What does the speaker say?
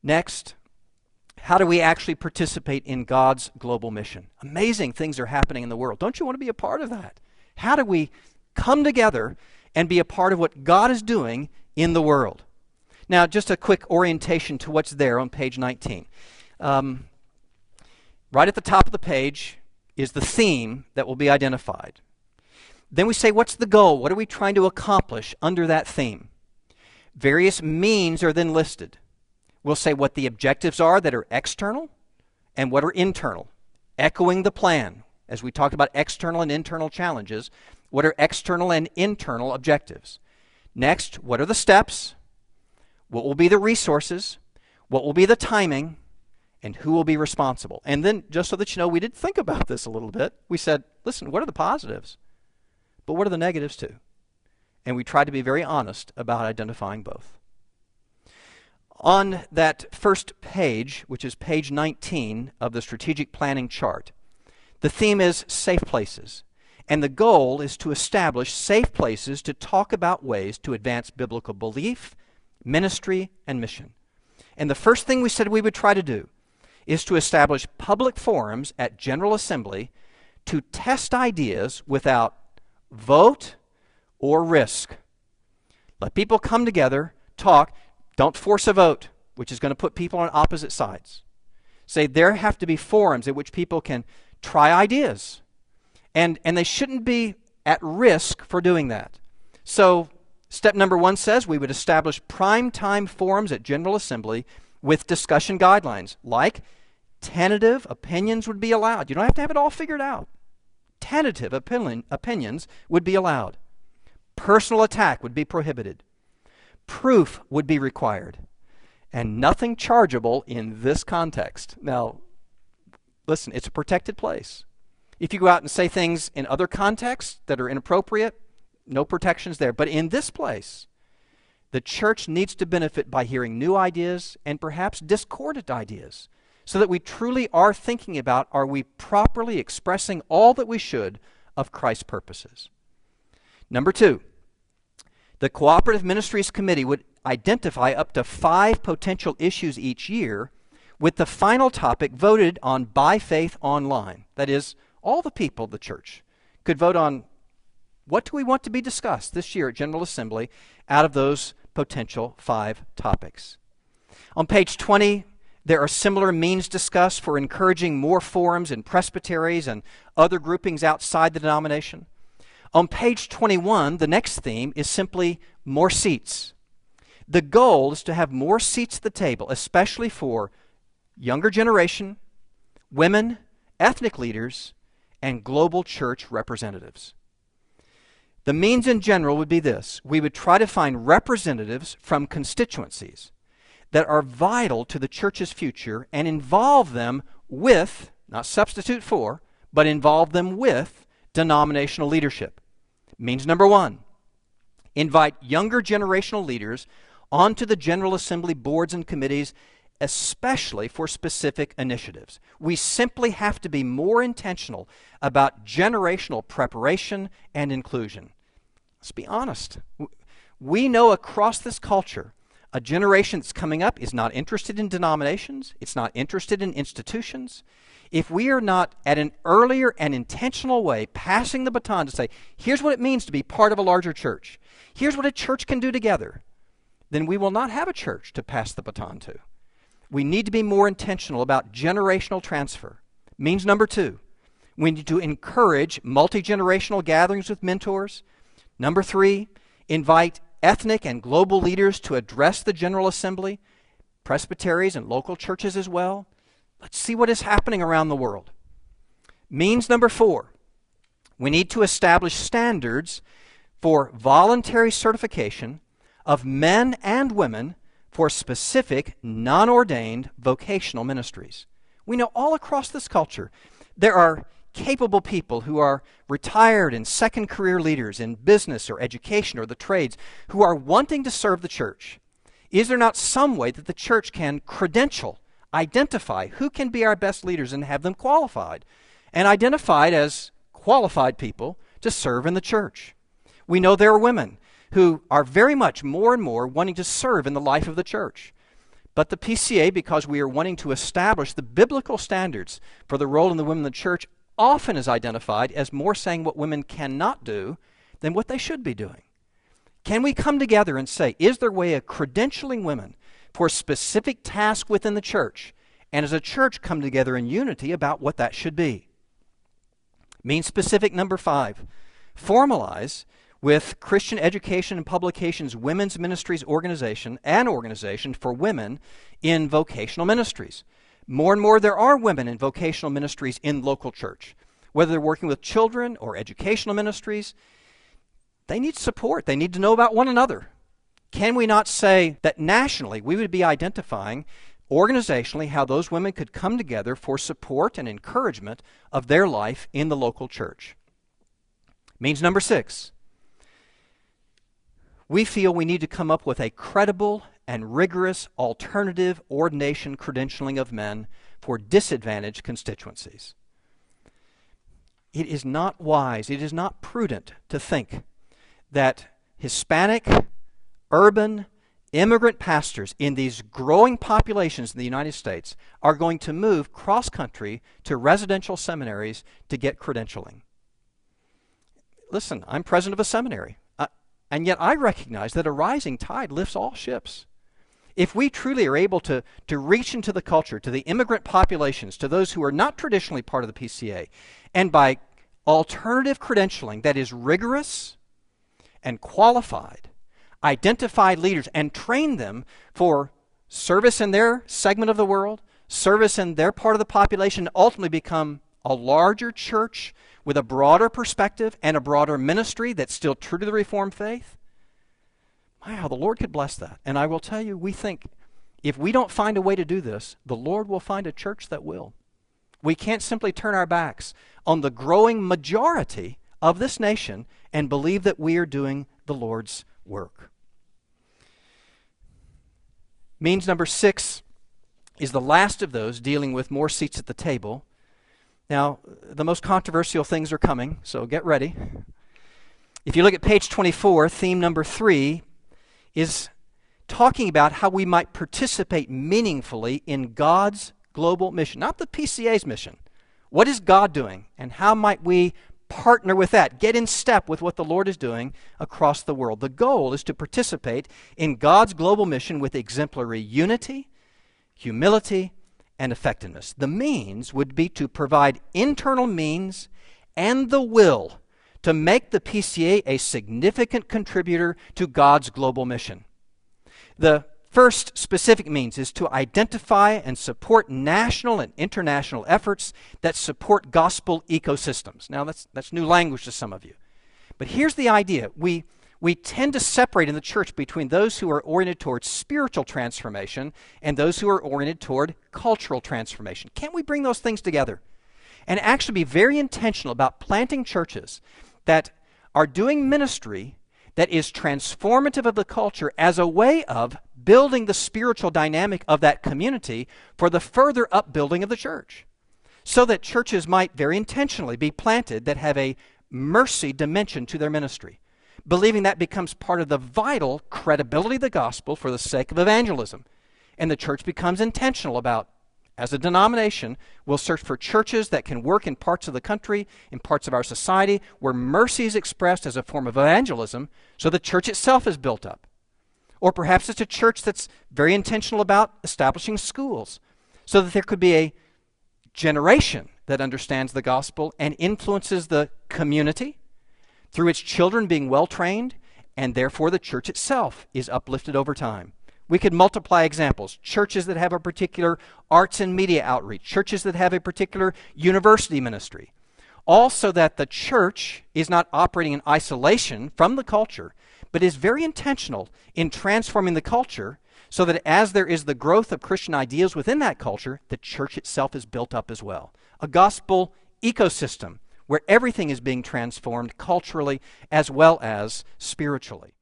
Next, how do we actually participate in God's global mission? Amazing things are happening in the world. Don't you want to be a part of that? How do we come together and be a part of what God is doing in the world? Now, just a quick orientation to what's there on page 19. Right at the top of the page is the theme that will be identified. Then we say, what's the goal? What are we trying to accomplish under that theme? Various means are then listed. We'll say what the objectives are that are external and what are internal, echoing the plan. As we talked about external and internal challenges, what are external and internal objectives? Next, what are the steps? What will be the resources? What will be the timing? And who will be responsible? And then, just so that you know, we did think about this a little bit. We said, listen, what are the positives? But what are the negatives too? And we tried to be very honest about identifying both. On that first page, which is page 19 of the strategic planning chart, the theme is safe places. And the goal is to establish safe places to talk about ways to advance biblical belief, ministry, and mission. And the first thing we said we would try to do is to establish public forums at General Assembly to test ideas without vote or risk. Let people come together, talk. Don't force a vote, which is going to put people on opposite sides. Say there have to be forums at which people can try ideas. And they shouldn't be at risk for doing that. So step number 1 says we would establish prime time forums at General Assembly with discussion guidelines, like tentative opinions would be allowed. You don't have to have it all figured out. Tentative opinions would be allowed. Personal attack would be prohibited. Proof would be required. And nothing chargeable in this context. Now, listen, it's a protected place. If you go out and say things in other contexts that are inappropriate, no protections there. But in this place, the church needs to benefit by hearing new ideas and perhaps discordant ideas, so that we truly are thinking about, are we properly expressing all that we should of Christ's purposes? Number 2, the Cooperative Ministries Committee would identify up to 5 potential issues each year, with the final topic voted on by faith online. That is, all the people of the church could vote on what do we want to be discussed this year at General Assembly out of those potential 5 topics. On page 20, there are similar means discussed for encouraging more forums in presbyteries and other groupings outside the denomination. On page 21, the next theme is simply more seats. The goal is to have more seats at the table, especially for younger generation, women, ethnic leaders, and global church representatives. The means in general would be this. We would try to find representatives from constituencies that are vital to the church's future and involve them with, not substitute for, but involve them with denominational leadership. Means number 1, invite younger generational leaders onto the General Assembly boards and committees, especially for specific initiatives. We simply have to be more intentional about generational preparation and inclusion. Let's be honest. We know across this culture, a generation that's coming up is not interested in denominations. It's not interested in institutions. If we are not at an earlier and intentional way passing the baton to say, here's what it means to be part of a larger church, here's what a church can do together, then we will not have a church to pass the baton to. We need to be more intentional about generational transfer. Means number 2, we need to encourage multi-generational gatherings with mentors. Number 3, invite ethnic and global leaders to address the General Assembly, presbyteries and local churches as well. Let's see what is happening around the world. Means number 4, we need to establish standards for voluntary certification of men and women for specific non-ordained vocational ministries. We know all across this culture there are capable people who are retired and second career leaders in business or education or the trades who are wanting to serve the church. Is there not some way that the church can credential, identify who can be our best leaders and have them qualified and identified as qualified people to serve in the church? We know there are women who are very much more and more wanting to serve in the life of the church. But the PCA, because we are wanting to establish the biblical standards for the role of the women in the church, often is identified as more saying what women cannot do than what they should be doing. Can we come together and say, is there a way of credentialing women for a specific task within the church, and as a church come together in unity about what that should be? Means specific number 5, formalize with Christian Education and Publications Women's Ministries Organization, an organization for women in vocational ministries. More and more there are women in vocational ministries in local church. Whether they're working with children or educational ministries, they need support. They need to know about one another. Can we not say that nationally we would be identifying organizationally how those women could come together for support and encouragement of their life in the local church? Means number 6, we feel we need to come up with a credible and rigorous alternative ordination credentialing of men for disadvantaged constituencies. It is not wise, it is not prudent to think that Hispanic, urban, immigrant pastors in these growing populations in the United States are going to move cross-country to residential seminaries to get credentialing. Listen, I'm president of a seminary, and yet I recognize that a rising tide lifts all ships. If we truly are able to reach into the culture, to the immigrant populations, to those who are not traditionally part of the PCA, and by alternative credentialing that is rigorous and qualified, identify leaders and train them for service in their segment of the world, service in their part of the population, and ultimately become a larger church with a broader perspective and a broader ministry that's still true to the Reformed faith. My, how the Lord could bless that. And I will tell you, we think if we don't find a way to do this, the Lord will find a church that will. We can't simply turn our backs on the growing majority of this nation and believe that we are doing the Lord's work. Means number 6 is the last of those, dealing with more seats at the table. Now, the most controversial things are coming, so get ready. If you look at page 24, theme number 3 is talking about how we might participate meaningfully in God's global mission, not the PCA's mission. What is God doing, and how might we partner with that, get in step with what the Lord is doing across the world? The goal is to participate in God's global mission with exemplary unity, humility, and effectiveness. The means would be to provide internal means and the will to make the PCA a significant contributor to God's global mission. The first specific means is to identify and support national and international efforts that support gospel ecosystems. Now that's new language to some of you. But here's the idea. We tend to separate in the church between those who are oriented towards spiritual transformation and those who are oriented toward cultural transformation. Can't we bring those things together and actually be very intentional about planting churches that are doing ministry that is transformative of the culture as a way of building the spiritual dynamic of that community for the further upbuilding of the church? So that churches might very intentionally be planted that have a mercy dimension to their ministry, believing that becomes part of the vital credibility of the gospel for the sake of evangelism. And the church becomes intentional about, as a denomination, we'll search for churches that can work in parts of the country, in parts of our society, where mercy is expressed as a form of evangelism, so the church itself is built up. Or perhaps it's a church that's very intentional about establishing schools, so that there could be a generation that understands the gospel and influences the community through its children being well-trained, and therefore the church itself is uplifted over time. We could multiply examples. Churches that have a particular arts and media outreach. Churches that have a particular university ministry. All so that the church is not operating in isolation from the culture, but is very intentional in transforming the culture so that as there is the growth of Christian ideas within that culture, the church itself is built up as well. A gospel ecosystem where everything is being transformed culturally as well as spiritually.